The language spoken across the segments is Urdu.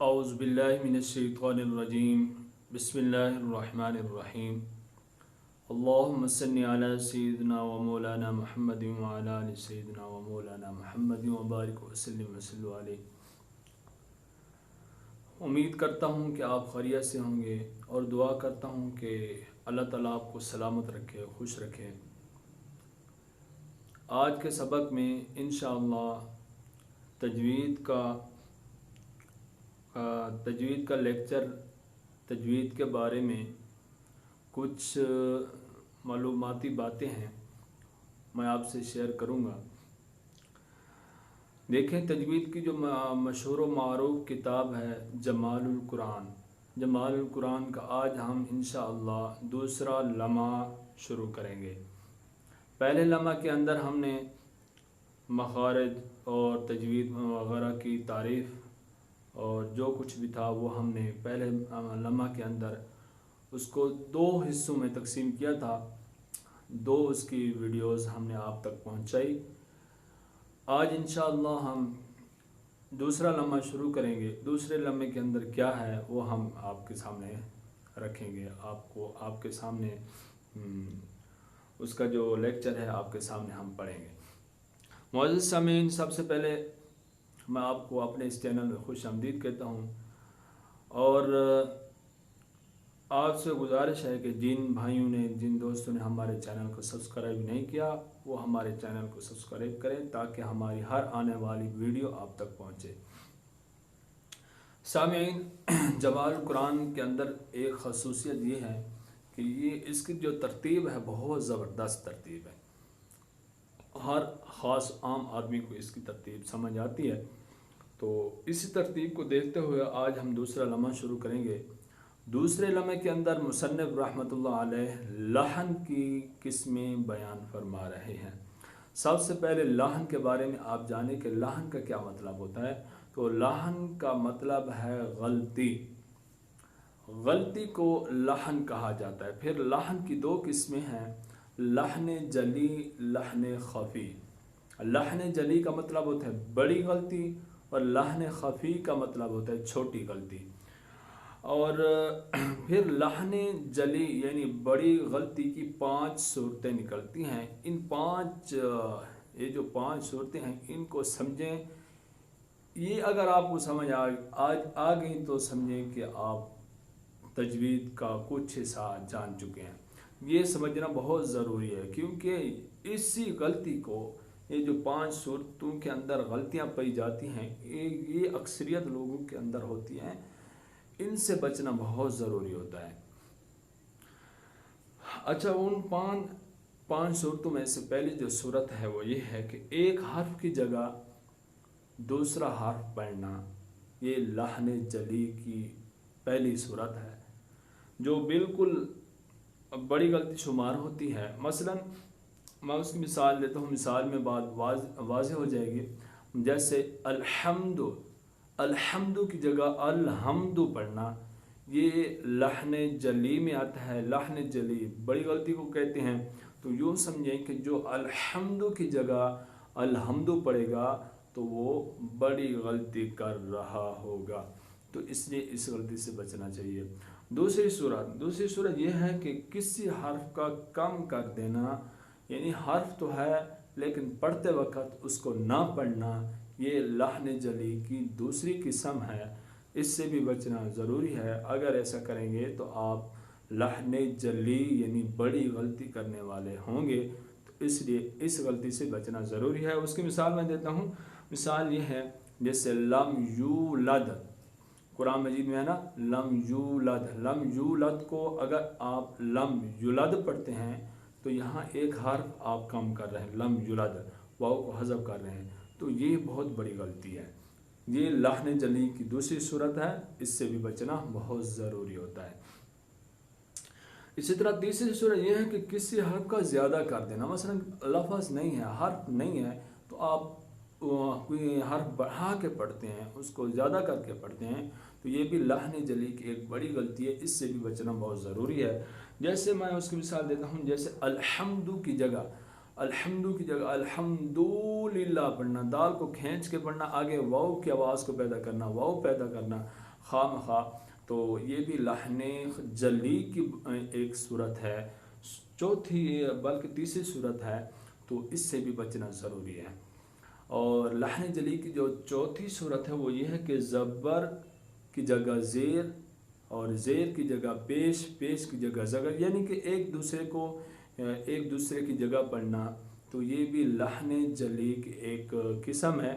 اعوذ باللہ من الشیطان الرجیم بسم اللہ الرحمن الرحیم اللہم صلی علی سیدنا و مولانا محمد وعلی آل سیدنا و مولانا محمد وبارک وسلم وصلو علیہ۔ امید کرتا ہوں کہ آپ خیریت سے ہوں گے اور دعا کرتا ہوں کہ اللہ تعالیٰ آپ کو سلامت رکھے، خوش رکھے۔ آج کے سبق میں انشاءاللہ تجوید کا لیکچر، تجوید کے بارے میں کچھ معلوماتی باتیں ہیں میں آپ سے شیئر کروں گا۔ دیکھیں، تجوید کی جو مشہور و معروف کتاب ہے جمال القرآن، جمال القرآن کا آج ہم انشاءاللہ دوسرا لمحہ شروع کریں گے۔ پہلے لمحہ کے اندر ہم نے مخارج اور تجوید وغیرہ کی تعریف اور جو کچھ بھی تھا وہ ہم نے پہلے لمحہ کے اندر اس کو دو حصوں میں تقسیم کیا تھا، دو اس کی ویڈیوز ہم نے آپ تک پہنچائی۔ آج انشاءاللہ ہم دوسرا لمحہ شروع کریں گے۔ دوسرے لمحے کے اندر کیا ہے وہ ہم آپ کے سامنے رکھیں گے، آپ کے سامنے اس کا جو لیکچر ہے آپ کے سامنے ہم پڑھیں گے۔ معزز سامعین، سب سے پہلے میں آپ کو اپنے اس چینل میں خوش آمدید کہتا ہوں، اور آپ سے گزارش ہے کہ جن بھائیوں نے، جن دوستوں نے ہمارے چینل کو سبسکرائب نہیں کیا وہ ہمارے چینل کو سبسکرائب کریں تاکہ ہماری ہر آنے والی ویڈیو آپ تک پہنچے۔ سامعین، جمال القرآن کے اندر ایک خصوصیت یہ ہے کہ اس کی جو ترتیب ہے بہت زبردست ترتیب ہے۔ ہر خاص عام آدمی کو اس کی ترتیب سمجھ آتی ہے، تو اسی ترتیب کو دیکھتے ہوئے آج ہم دوسرا لمحہ شروع کریں گے۔ دوسرے لمحے کے اندر مصنف رحمۃ اللہ علیہ لحن کی قسمیں بیان فرما رہے ہیں۔ سب سے پہلے لحن کے بارے میں آپ جانیں کہ لحن کا کیا مطلب ہوتا ہے۔ تو لحن کا مطلب ہے غلطی، غلطی کو لحن کہا جاتا ہے۔ پھر لحن کی دو قسمیں ہیں، لحن جلی، لحن خفی۔ لحن جلی کا مطلب ہوتا ہے بڑی غلطی اور لحن خفی کا مطلب ہوتا ہے چھوٹی غلطی۔ اور پھر لحن جلی یعنی بڑی غلطی کی 5 صورتیں نکلتی ہیں۔ یہ جو 5 صورتیں ہیں ان کو سمجھیں۔ یہ اگر آپ کو سمجھ آ گئی تو سمجھیں کہ آپ تجوید کا کچھ حصہ جان چکے ہیں۔ یہ سمجھنا بہت ضروری ہے کیونکہ اسی غلطی کو، یہ جو 5 صورتوں کے اندر غلطیاں پائی جاتی ہیں، یہ اکثریت لوگوں کے اندر ہوتی ہیں، ان سے بچنا بہت ضروری ہوتا ہے۔ اچھا، ان 5 صورتوں میں سے پہلی جو صورت ہے وہ یہ ہے کہ ایک حرف کی جگہ دوسرا حرف پڑھنا، یہ لحن جلی کی پہلی صورت ہے جو بالکل بڑی غلطی شمار ہوتی ہے۔ مثلا میں اس کی مثال دیتا ہوں، مثال میں بات واضح ہو جائے گی۔ جیسے الحمد، الحمد کی جگہ الحمد پڑھنا، یہ لحن جلی میں آتا ہے۔ لحن جلی بڑی غلطی کو کہتے ہیں۔ تو یوں سمجھیں کہ جو الحمد کی جگہ الحمد پڑھے گا تو وہ بڑی غلطی کر رہا ہوگا، تو اس لیے اس غلطی سے بچنا چاہیے۔ دوسری صورت یہ ہے کہ کسی حرف کا کم کر دینا، یعنی حرف تو ہے لیکن پڑھتے وقت اس کو نہ پڑھنا، یہ لحن جلی کی دوسری قسم ہے۔ اس سے بھی بچنا ضروری ہے۔ اگر ایسا کریں گے تو آپ لحن جلی یعنی بڑی غلطی کرنے والے ہوں گے، تو اس لیے اس غلطی سے بچنا ضروری ہے۔ اس کی مثال میں دیتا ہوں۔ مثال یہ ہے جیسے لم یولد، قرآن مجید میں ہے نا لم یولد، لم یولد کو اگر آپ لم یولد پڑھتے ہیں تو یہاں ایک حرف آپ کم کر رہے ہیں، لم یولد، واو کو حذف کر رہے ہیں، تو یہ بہت بڑی غلطی ہے۔ یہ لحن جلی کی دوسری صورت ہے، اس سے بھی بچنا بہت ضروری ہوتا ہے۔ اسی طرح تیسری صورت یہ ہے کہ کسی حرف کا زیادہ کر دینا۔ مثلا لفظ نہیں ہے، حرف نہیں ہے، تو آپ کوئی حرف بڑھا کے پڑھتے ہیں، اس کو زیادہ کر کے پڑھتے ہیں، تو یہ بھی لحن جلی کی ایک بڑی غلطی ہے، اس سے بھی بچنا بہت ضروری ہے۔ جیسے میں اس کی مثال دیتا ہوں، جیسے الحمد کی جگہ الحمدللہ پڑھنا، دال کو کھینچ کے پڑھنا، آگے واو کی آواز کو پیدا کرنا، واو پیدا کرنا، خواہ مخواہ، تو یہ بھی لحن جلی کی ایک صورت ہے، چوتھی بلکہ تیسری صورت ہے، تو اس سے بھی بچنا ضروری ہے۔ اور لحن جلی کی جو چوتھی صورت ہے وہ یہ ہے کہ زبر کی جگہ زیر اور زیر کی جگہ پیش، پیش کی جگہ زگر، یعنی کہ ایک دوسرے کی جگہ پڑھنا، تو یہ بھی لحن جلی کی ایک قسم ہے،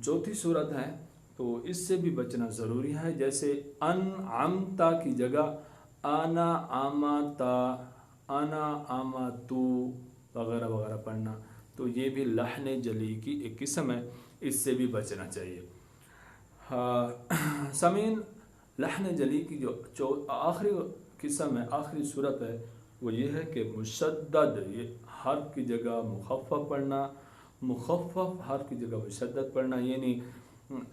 چوتھی صورت ہے، تو اس سے بھی بچنا ضروری ہے۔ جیسے انعمتا کی جگہ انا آمتا، انا آماتو وغیرہ وغیرہ پڑھنا، تو یہ بھی لحن جلی کی ایک قسم ہے، اس سے بھی بچنا چاہیے۔ سامعین، لحن جلی کی جو آخری قسم ہے، آخری صورت ہے، وہ یہ ہے کہ مشدد، یہ حرف کی جگہ مخفف پڑھنا، مخفف حرف کی جگہ مشدد پڑھنا، یعنی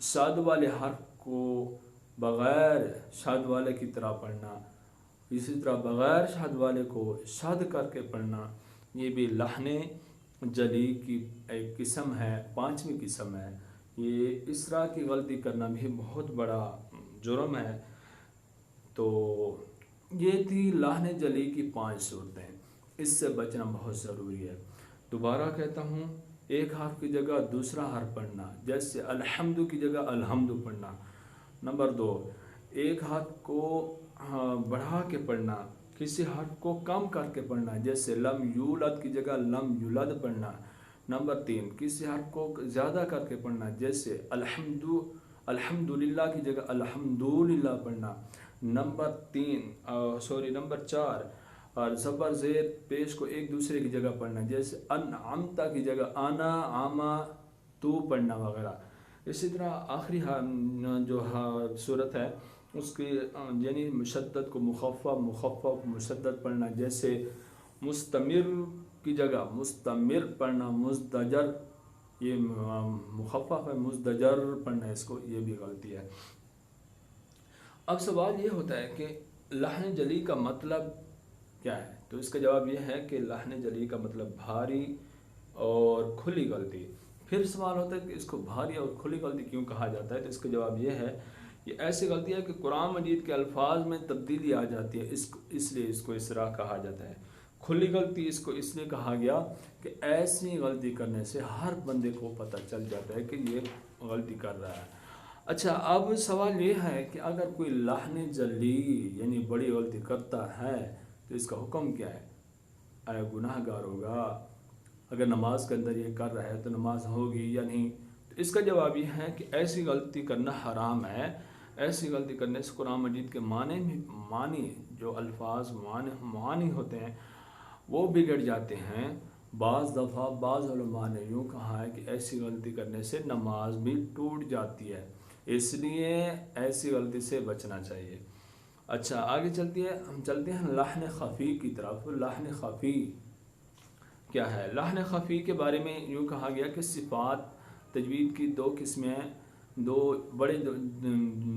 شاد والے حرف کو بغیر شاد والے کی طرح پڑھنا، اسی طرح بغیر شاد والے کو شاد کر کے پڑھنا، یہ بھی لحن جلی کی ایک قسم ہے، پانچویں قسم ہے۔ یہ اس طرح کی غلطی کرنا بھی بہت بڑا جرم ہے۔ تو یہ تھی لحن جلی کی 5 صورتیں، اس سے بچنا بہت ضروری ہے۔ دوبارہ کہتا ہوں، ایک حرف کی جگہ دوسرا حرف پڑھنا، جیسے الحمد کی جگہ الحمد پڑھنا۔ نمبر 2، ایک حرف کو بڑھا کے پڑھنا، کسی حرف کو کم کر کے پڑھنا، جیسے لم یولد کی جگہ لم یولد پڑھنا۔ نمبر 3، کسی حرف کو زیادہ کر کے پڑھنا، جیسے الحمدللہ کی جگہ الحمدللہ پڑھنا۔ نمبر 4، اور زبر زیر پیش کو ایک دوسرے کی جگہ پڑھنا، جیسے انعمتا کی جگہ انا آما تو پڑھنا وغیرہ۔ اسی طرح آخری جو صورت ہے اس کی یعنی مشدد کو مخفف، مخفف مشدد پڑھنا، جیسے مستمر کی جگہ مستمر پڑھنا، مزدجر یہ مخفف ہے، مزدجر پڑھنا اس کو، یہ بھی غلطی ہے۔ اب سوال یہ ہوتا ہے کہ لحن جلی کا مطلب کیا ہے؟ تو اس کا جواب یہ ہے کہ لحن جلی کا مطلب بھاری اور کھلی غلطی۔ پھر سوال ہوتا ہے کہ اس کو بھاری اور کھلی غلطی کیوں کہا جاتا ہے؟ تو اس کا جواب یہ ہے کہ ایسی غلطی ہے کہ قرآن مجید کے الفاظ میں تبدیلی آ جاتی ہے، اس لیے اس کو اس طرح کہا جاتا ہے۔ کھلی غلطی اس کو اس لیے کہا گیا کہ ایسی غلطی کرنے سے ہر بندے کو پتہ چل جاتا ہے کہ یہ غلطی کر رہا ہے۔ اچھا، اب سوال یہ ہے کہ اگر کوئی لحن جلی یعنی بڑی غلطی کرتا ہے تو اس کا حکم کیا ہے؟ آیا گناہ گار ہوگا؟ اگر نماز کے اندر یہ کر رہا ہے تو نماز ہوگی یا نہیں؟ تو اس کا جواب یہ ہے کہ ایسی غلطی کرنا حرام ہے۔ ایسی غلطی کرنے سے قرآن مجید کے معنی جو الفاظ معانی ہوتے ہیں وہ بگڑ جاتے ہیں۔ بعض دفعہ بعض علماء نے یوں کہا ہے کہ ایسی غلطی کرنے سے نماز بھی ٹوٹ جاتی ہے، اس لیے ایسی غلطی سے بچنا چاہیے۔ اچھا، آگے چلتے ہیں لحن خفی کی طرف۔ لحن خفی کیا ہے؟ لحن خفی کے بارے میں یوں کہا گیا کہ صفات تجوید کی 2 قسمیں ہیں، 2 بڑے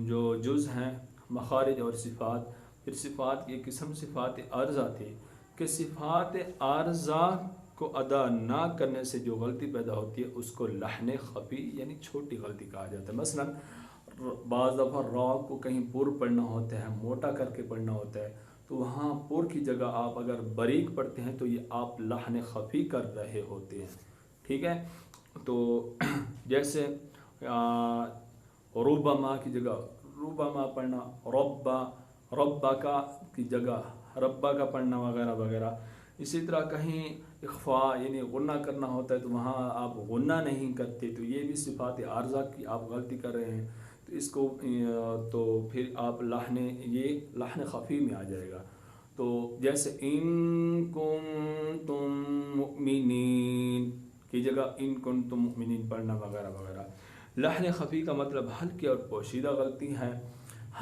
جو جز ہیں، مخارج اور صفات۔ پھر صفات کی قسم صفات عارضہ تھی کہ صفات عارضہ کو ادا نہ کرنے سے جو غلطی پیدا ہوتی ہے اس کو لحن خفی یعنی چھوٹی غلطی کہا جاتا ہے۔ مثلا بعض دفعہ را کو کہیں پر پڑھنا ہوتا ہے، موٹا کر کے پڑھنا ہوتا ہے، تو وہاں پر کی جگہ آپ اگر باریک پڑھتے ہیں تو یہ آپ لحن خفی کر رہے ہوتے ہیں، ٹھیک ہے؟ تو جیسے ربما کی جگہ ربما پڑھنا، ربا کا کی جگہ ربا کا پڑھنا وغیرہ وغیرہ۔ اسی طرح کہیں اخفاء یعنی غنہ کرنا ہوتا ہے تو وہاں آپ غنہ نہیں کرتے، تو یہ بھی صفات عارضہ کی آپ غلطی کر رہے ہیں، تو اس کو تو پھر آپ یہ لحن خفی میں آ جائے گا۔ تو جیسے ان کنتم مؤمنین کی جگہ ان کنتم مؤمنین پڑھنا وغیرہ وغیرہ۔ لحن خفی کا مطلب ہلکی اور پوشیدہ غلطی ہے۔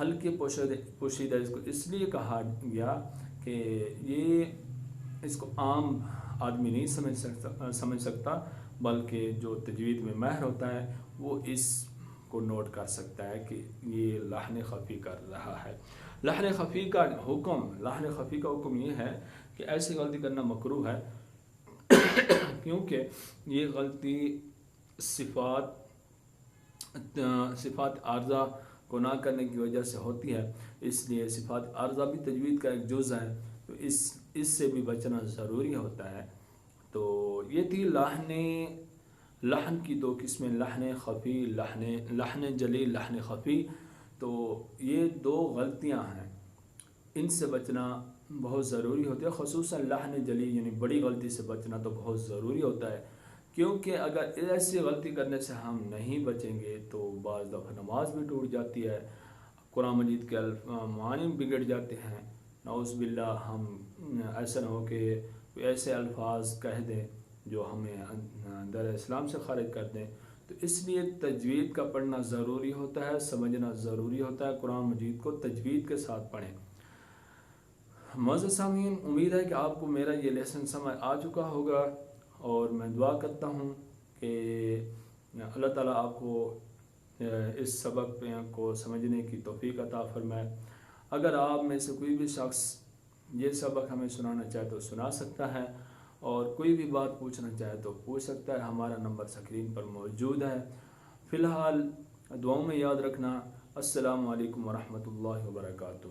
ہلکی پوشیدہ اس کو اس لیے کہا گیا کہ یہ اس کو عام آدمی نہیں سمجھ سکتا، بلکہ جو تجوید میں ماہر ہوتا ہے وہ اس کو نوٹ کر سکتا ہے کہ یہ لحن خفی کر رہا ہے۔ لحن خفی کا حکم یہ ہے کہ ایسی غلطی کرنا مکروہ ہے کیونکہ یہ غلطی صفات عارضہ گناہ کرنے کی وجہ سے ہوتی ہے، اس لیے صفات عارضہ بھی تجوید کا ایک جز ہے، تو اس سے بھی بچنا ضروری ہوتا ہے۔ تو یہ تھی لحن کی دو قسمیں، لحن خفی، لحن جلی، لحن خفی۔ تو یہ دو غلطیاں ہیں، ان سے بچنا بہت ضروری ہوتا ہے، خصوصاً لحن جلی یعنی بڑی غلطی سے بچنا تو بہت ضروری ہوتا ہے، کیونکہ اگر ایسی غلطی کرنے سے ہم نہیں بچیں گے تو بعض دفعہ نماز بھی ٹوٹ جاتی ہے، قرآن مجید کے معانی بگڑ جاتے ہیں، نعوذ باللہ ہم ایسا نہ ہو کہ ایسے الفاظ کہہ دیں جو ہمیں در اسلام سے خارج کر دیں۔ تو اس لیے تجوید کا پڑھنا ضروری ہوتا ہے، سمجھنا ضروری ہوتا ہے، قرآن مجید کو تجوید کے ساتھ پڑھیں۔ معزز سامعین، امید ہے کہ آپ کو میرا یہ لیسن سمجھ آ چکا ہوگا، اور میں دعا کرتا ہوں کہ اللہ تعالیٰ آپ کو اس سبق کو سمجھنے کی توفیق عطا فرمائے۔ اگر آپ میں سے کوئی بھی شخص یہ سبق ہمیں سنانا چاہے تو سنا سکتا ہے، اور کوئی بھی بات پوچھنا چاہے تو پوچھ سکتا ہے، ہمارا نمبر سکرین پر موجود ہے۔ فی الحال دعاؤں میں یاد رکھنا۔ السلام علیکم ورحمۃ اللہ وبرکاتہ۔